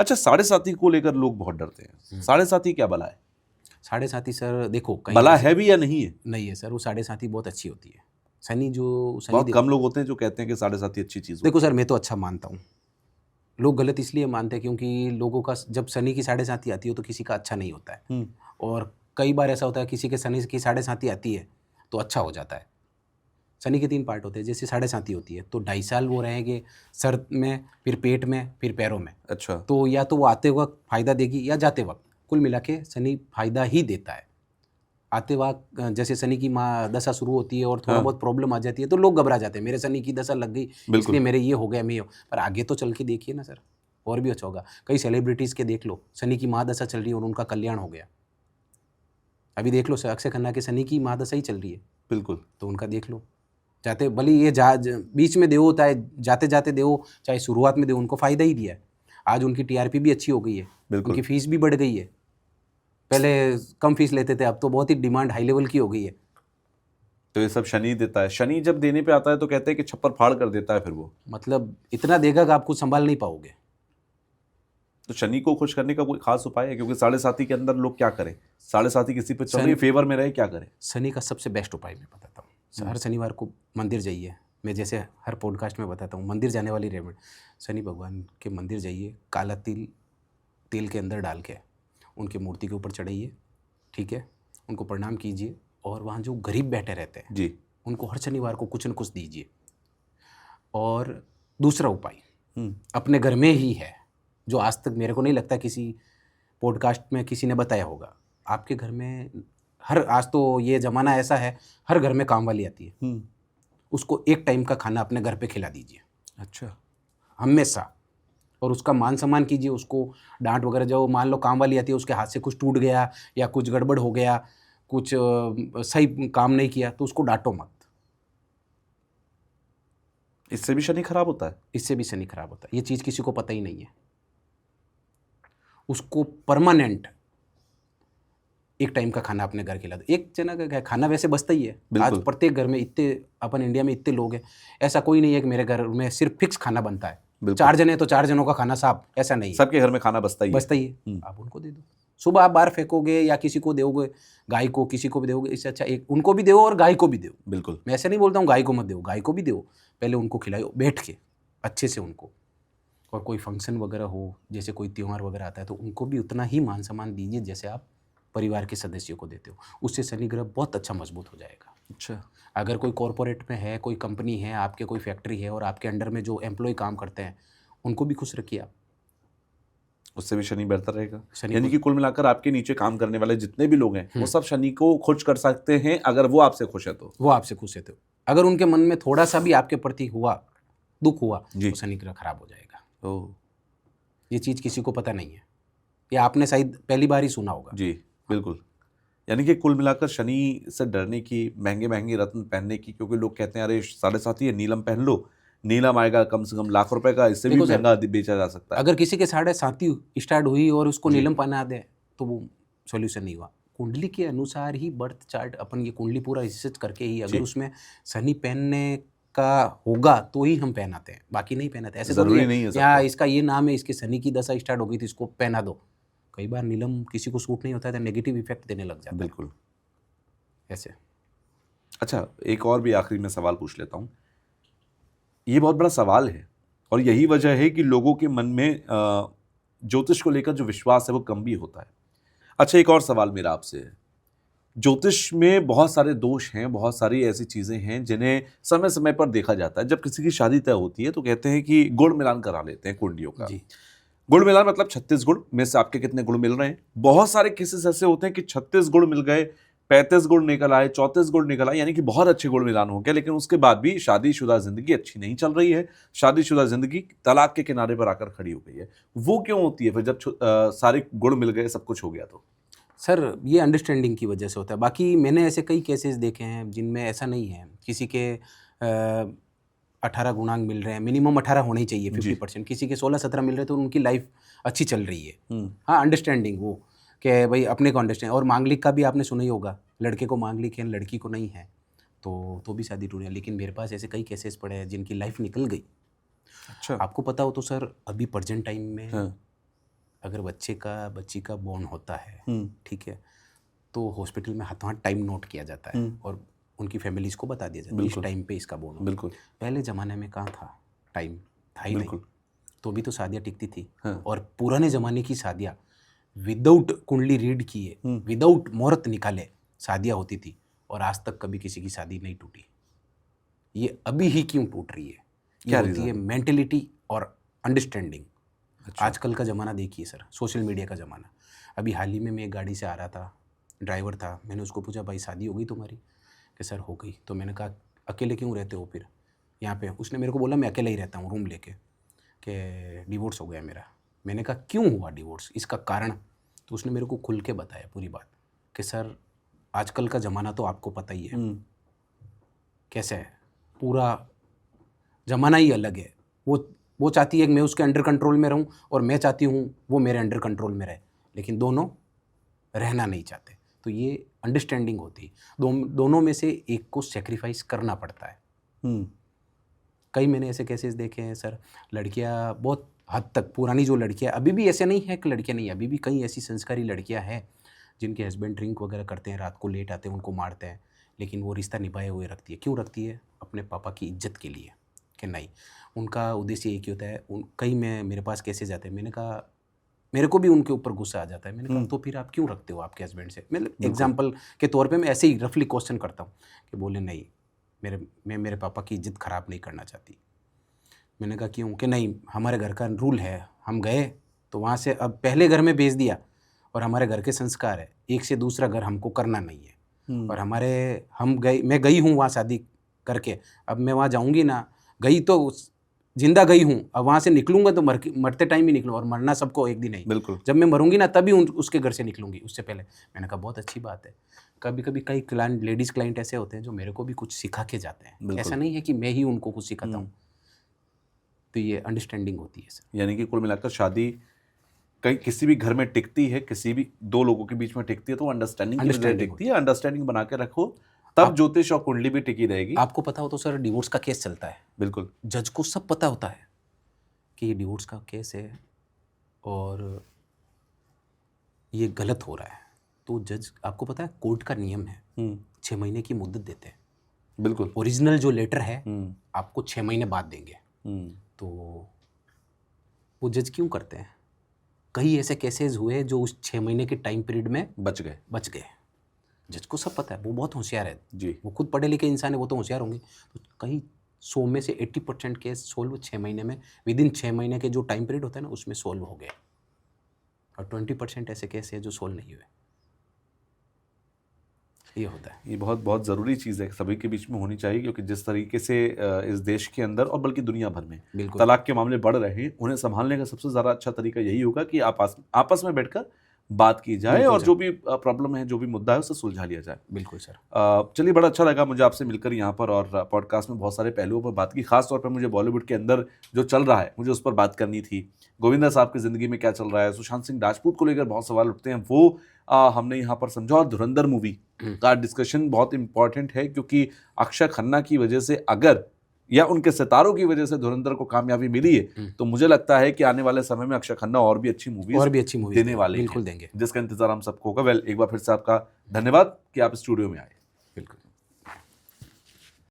अच्छा, साढ़े साथी को लेकर लोग बहुत डरते हैं। साढ़े साथी क्या बला है? साढ़े साथी सर देखो कहीं बला है भी या नहीं है? नहीं है सर, वो साढ़े साथी बहुत अच्छी होती है। शनि बहुत कम लोग होते हैं जो कहते हैं कि साढ़े साथी अच्छी चीज देखो होती सर, मैं तो अच्छा मानता हूँ। लोग गलत इसलिए मानते हैं क्योंकि लोगों का जब शनि की साढ़े साथी आती है तो किसी का अच्छा नहीं होता है। और कई बार ऐसा होता है किसी के शनि की साढ़े साथी आती है तो अच्छा हो जाता है। शनि के 3 पार्ट होते हैं। जैसे साढ़े साथी होती है तो 2.5 साल वो रहेंगे सर में, फिर पेट में, फिर पैरों में। अच्छा। तो या तो वो आते वक्त फायदा देगी या जाते वक्त। कुल मिला के शनि फायदा ही देता है। आते वक्त जैसे शनि की माँ दशा शुरू होती है और थोड़ा बहुत प्रॉब्लम आ जाती है तो लोग घबरा जाते हैं, मेरे शनि की दशा लग गई इसलिए मेरे ये हो गया, मैं पर आगे तो चल के देखिए ना सर, और भी अच्छा होगा। कई सेलिब्रिटीज़ के देख लो, शनि की माँ दशा चल रही है और उनका कल्याण हो गया। अभी देख लो अक्षय खन्ना के शनि की माँ दशा ही चल रही है। बिल्कुल। तो उनका देख लो, जाते भले ये बीच में देवो, चाहे जाते जाते देवो, चाहे शुरुआत में देवो, उनको फ़ायदा ही दिया है। आज उनकी टीआरपी भी अच्छी हो गई है, उनकी फ़ीस भी बढ़ गई है। पहले कम फीस लेते थे, अब तो बहुत ही डिमांड हाई लेवल की हो गई है। तो ये सब शनि देता है। शनि जब देने पे आता है तो कहते हैं कि छप्पर फाड़ कर देता है। फिर वो मतलब इतना देगा कि आप कुछ संभाल नहीं पाओगे। तो शनि को खुश करने का कोई खास उपाय है? क्योंकि साढ़े साथी के अंदर लोग क्या करें? साढ़े साथी किसी पे चल रही फेवर में रहे, क्या करें? शनि का सबसे बेस्ट उपाय मैं बताता हूँ। हर शनिवार को मंदिर जाइए। मैं जैसे हर पॉडकास्ट में बताता हूँ, मंदिर जाने वाली रेमेडी। शनि भगवान के मंदिर जाइए, काला तिल तेल के अंदर डाल के उनकी मूर्ति के ऊपर चढ़ाइए, ठीक है, उनको प्रणाम कीजिए। और वहाँ जो गरीब बैठे रहते हैं जी, उनको हर शनिवार को कुछ न कुछ दीजिए। और दूसरा उपाय अपने घर में ही है, जो आज तक मेरे को नहीं लगता किसी पॉडकास्ट में किसी ने बताया होगा। आपके घर में आज तो ये ज़माना ऐसा है, हर घर में काम वाली आती है, उसको एक टाइम का खाना अपने घर पे खिला दीजिए। अच्छा। हमेशा। और उसका मान सम्मान कीजिए। उसको डांट वगैरह, जो मान लो काम वाली आती है उसके हाथ से कुछ टूट गया या कुछ गड़बड़ हो गया, कुछ सही काम नहीं किया, तो उसको डांटो मत। इससे भी शनि खराब होता है? इससे भी शनि खराब होता है। ये चीज़ किसी को पता ही नहीं है। उसको परमानेंट एक टाइम का खाना अपने घर खिला दो। एक जना का खाना वैसे बचता ही है। आज प्रत्येक घर में इतने, अपन इंडिया में इतने लोग हैं, ऐसा कोई नहीं है कि मेरे घर में सिर्फ फिक्स खाना बनता है। 4 जने तो 4 जनों का खाना साफ, ऐसा नहीं है। सबके घर में खाना बचता ही है। आप उनको दे दो। सुबह आप बाहर फेंकोगे या किसी को दोगे, गाय को किसी को भी दोगे, इससे अच्छा एक उनको भी दो और गाय को भी दो। बिल्कुल। मैं ऐसे नहीं बोलता हूँ गाय को मत दो, गाय को भी दो। पहले उनको खिलाओ बैठ के अच्छे से उनको। और कोई फंक्शन वगैरह हो, जैसे कोई त्यौहार वगैरह आता है, तो उनको भी उतना ही मान सम्मान दीजिए जैसे आप परिवार के सदस्यों को देते हो। उससे शनि ग्रह बहुत अच्छा मजबूत हो जाएगा। अच्छा। अगर कोई कॉरपोरेट में है, कोई कंपनी है, आपके कोई फैक्ट्री है और आपके अंडर में जो एम्प्लॉय काम करते हैं उनको भी खुश रखिए आप, उससे भी शनि बेहतर रहेगा। शनि यानी कि कुल मिलाकर आपके नीचे काम करने वाले जितने भी लोग हैं वो सब शनि को खुश कर सकते हैं, अगर वो आपसे खुश है तो। वो आपसे खुश है तो। अगर उनके मन में थोड़ा सा भी आपके प्रति हुआ, दुख हुआ, तो शनि ग्रह खराब हो जाएगा। ओह, ये चीज़ किसी को पता नहीं है, या आपने शायद पहली बार ही सुना होगा। जी बिल्कुल। यानी कि कुल मिलाकर शनि से डरने की, महंगे महंगे रत्न पहनने की, क्योंकि लोग कहते हैं अरे साढ़े साथी है, नीलम पहन लो, नीलम आएगा कम से कम लाख रुपए का, इससे भी महंगा बेचा जा सकता है। अगर किसी के साढ़े साथी स्टार्ट हुई और उसको नीलम पहना दे तो वो सॉल्यूशन नहीं हुआ। कुंडली के अनुसार ही बर्थ चार्ट, अपन ये कुंडली पूरा रिसर्च करके ही, अगर उसमें शनि पहनने का होगा तो ही हम पहनाते हैं, बाकी नहीं पहनाते। ऐसे जरूरी नहीं है या इसका ये नाम है, इसके शनि की दशा स्टार्ट हो गई थी, इसको पहना दो। कई बार नीलम किसी को सूट नहीं होता है तो नेगेटिव इफेक्ट देने लग जाता है। बिल्कुल ऐसे। अच्छा, एक और भी आखिरी में सवाल पूछ लेता हूँ। ये बहुत बड़ा सवाल है और यही वजह है कि लोगों के मन में ज्योतिष को लेकर जो विश्वास है वो कम भी होता है। अच्छा, एक और सवाल मेरा आपसे है। ज्योतिष में बहुत सारे दोष हैं, बहुत सारी ऐसी चीजें हैं जिन्हें समय समय पर देखा जाता है। जब किसी की शादी तय होती है तो कहते हैं कि गुण मिलान करा लेते हैं कुंडलियों का। जी। गुण मिलान मतलब 36 गुण में से आपके कितने गुण मिल रहे हैं। बहुत सारे केसेस ऐसे होते हैं कि 36 गुण मिल गए, 35 गुण निकल आए, 34 गुण निकल आए, यानी कि बहुत अच्छे गुण मिलान हो गया, लेकिन उसके बाद भी शादीशुदा जिंदगी अच्छी नहीं चल रही है। शादीशुदा जिंदगी तलाक के किनारे पर आकर खड़ी हो गई है। वो क्यों होती है फिर, जब सारे गुण मिल गए, सब कुछ हो गया तो? सर ये अंडरस्टैंडिंग की वजह से होता है। बाकी मैंने ऐसे कई केसेस देखे हैं जिनमें ऐसा नहीं है। किसी के 18 गुणांक मिल रहे हैं, मिनिमम 18 होने ही चाहिए, 50%। किसी के 16-17 मिल रहे हैं तो उनकी लाइफ अच्छी चल रही है। हाँ, अंडरस्टैंडिंग वो कि भाई अपने को अंडरस्टैंड। और मांगलिक का भी आपने सुना ही होगा, लड़के को मांगलिक है, लड़की को नहीं है, तो भी शादी टूट है। लेकिन मेरे पास ऐसे कई केसेस पड़े हैं जिनकी लाइफ निकल गई। अच्छा। आपको पता हो तो सर, अभी प्रेजेंट टाइम में अगर बच्ची का बॉर्न होता है, ठीक है, तो हॉस्पिटल में हाथों हाथ टाइम नोट किया जाता है और उनकी फैमिलीज को बता दिया जाता है इस टाइम पे इसका बॉर्न होगा। बिल्कुल। पहले ज़माने में कहाँ था टाइम, था ही नहीं, बिल्कुल। तो भी तो शादियाँ टिकती थी। हाँ। और पुराने ज़माने की शादियाँ विदाउट कुंडली रीड किए, विदाउट मुहूर्त निकाले शादियाँ होती थी, और आज तक कभी किसी की शादी नहीं टूटी। ये अभी ही क्यों टूट रही है? ये क्या होती reason है है? मेंटेलिटी और अंडरस्टैंडिंग। अच्छा। आजकल का ज़माना देखिए सर, सोशल मीडिया का ज़माना। अभी हाल ही में मैं एक गाड़ी से आ रहा था, ड्राइवर था, मैंने उसको पूछा भाई शादी हो गई तुम्हारी? कि सर हो गई। तो मैंने कहा अकेले क्यों रहते हो फिर यहाँ पे? उसने मेरे को बोला मैं अकेले ही रहता हूँ रूम लेके, कि डिवोर्स हो गया मेरा। मैंने कहा क्यों हुआ डिवोर्स, इसका कारण? तो उसने मेरे को खुल के बताया पूरी बात कि सर आजकल का ज़माना तो आपको पता ही है कैसे है, पूरा ज़माना ही अलग है। वो चाहती है कि मैं उसके अंडर कंट्रोल में रहूं, और मैं चाहती हूं वो मेरे अंडर कंट्रोल में रहे, लेकिन दोनों रहना नहीं चाहते। तो ये अंडरस्टैंडिंग होती है, दोनों में से एक को सेक्रीफाइस करना पड़ता है। कई मैंने ऐसे केसेस देखे हैं सर, लड़कियां बहुत हद तक, पुरानी जो लड़कियां, अभी भी ऐसे नहीं है कि लड़कियां नहीं, अभी भी कई ऐसी संस्कारी लड़कियां हैं जिनके हस्बैंड ड्रिंक वगैरह करते हैं, रात को लेट आते हैं, उनको मारते हैं, लेकिन वो रिश्ता निभाए हुए रखती है। क्यों रखती है? अपने पापा की इज्जत के लिए, कि नहीं, उनका उद्देश्य एक ही होता है। कई मेरे पास केसेस जाते हैं, मैंने कहा मेरे को भी उनके ऊपर गुस्सा आ जाता है। मैंने कहा तो फिर आप क्यों रखते हो आपके हस्बैंड से? मतलब एग्जाम्पल के तौर पे मैं ऐसे ही रफली क्वेश्चन करता हूँ कि बोले नहीं, मैं मेरे पापा की इज्जत ख़राब नहीं करना चाहती। मैंने कहा क्यों? कि नहीं, हमारे घर का रूल है, हम गए तो वहाँ से अब पहले घर में भेज दिया, और हमारे घर के संस्कार है एक से दूसरा घर हमको करना नहीं है। और मैं गई हूँ वहाँ शादी करके, अब मैं वहाँ जाऊँगी ना, गई तो जिंदा गई हूँ, अब वहाँ से निकलूंगा तो मरते टाइम ही निकलूँ, और मरना सबको एक दिन ही। बिल्कुल। जब मैं मरूंगी ना तभी उसके घर से निकलूंगी, उससे पहले। मैंने कहा बहुत अच्छी बात है। कभी कभी कई क्लाइंट, लेडीज़ क्लाइंट ऐसे होते हैं जो मेरे को भी कुछ सिखा के जाते हैं, ऐसा नहीं है कि मैं ही उनको कुछ सिखाता हूँ। तो ये अंडरस्टैंडिंग होती है सर। यानी कि कुल मिलाकर शादी कहीं किसी भी घर में टिकती है, किसी भी दो लोगों के बीच में टिकती है तो अंडरस्टैंडिंग की वजह से टिकती है। अंडरस्टैंडिंग बना के रखो, तब ज्योतिष और कुंडली भी टिकी रहेगी। आपको पता हो तो सर डिवोर्स का केस चलता है, बिल्कुल, जज को सब पता होता है कि ये डिवोर्स का केस है और ये गलत हो रहा है, तो जज, आपको पता है कोर्ट का नियम है 6 महीने की मुद्दत देते हैं। बिल्कुल। ओरिजिनल जो लेटर है आपको 6 महीने बाद देंगे। तो वो जज क्यों करते हैं? कई ऐसे केसेस हुए जो उस 6 महीने के टाइम पीरियड में बच गए। जज को सब पता है, वो बहुत होशियार है जी। वो खुद पढ़े लिखे इंसान है, वो तो होशियार होंगे। तो कहीं 100 में से 80% केस सोल्व 6 महीने में, विद इन 6 महीने के जो टाइम पीरियड होता है ना उसमें सोल्व हो गए, और 20% ऐसे केस है जो सोल्व नहीं हुए। ये होता है। ये बहुत बहुत ज़रूरी चीज़ है, सभी के बीच में होनी चाहिए, क्योंकि जिस तरीके से इस देश के अंदर और बल्कि दुनिया भर में तलाक के मामले बढ़ रहे हैं, उन्हें संभालने का सबसे ज़्यादा अच्छा तरीका यही होगा कि आपस में बैठकर बात की जाए और जो भी प्रॉब्लम है, जो भी मुद्दा है, उसे सुलझा लिया जाए। बिल्कुल सर। चलिए, बड़ा अच्छा लगा मुझे आपसे मिलकर यहाँ पर, और पॉडकास्ट में बहुत सारे पहलुओं पर बात की। खास तौर पर मुझे बॉलीवुड के अंदर जो चल रहा है मुझे उस पर बात करनी थी। गोविंदा साहब की ज़िंदगी में क्या चल रहा है, सुशांत सिंह राजपूत को लेकर बहुत सवाल उठते हैं, वो हमने यहाँ पर समझा। और धुरंधर मूवी का डिस्कशन बहुत इंपॉर्टेंट है, क्योंकि अक्षय खन्ना की वजह से, अगर या उनके सितारों की वजह से धुरंधर को कामयाबी मिली है, तो मुझे लगता है कि आने वाले समय में अक्षय खन्ना और भी अच्छी मूवीज देने वाले हैं, बिल्कुल देंगे, जिसका इंतजार हम सबको होगा। एक बार फिर से आपका धन्यवाद कि आप स्टूडियो में आए। बिल्कुल।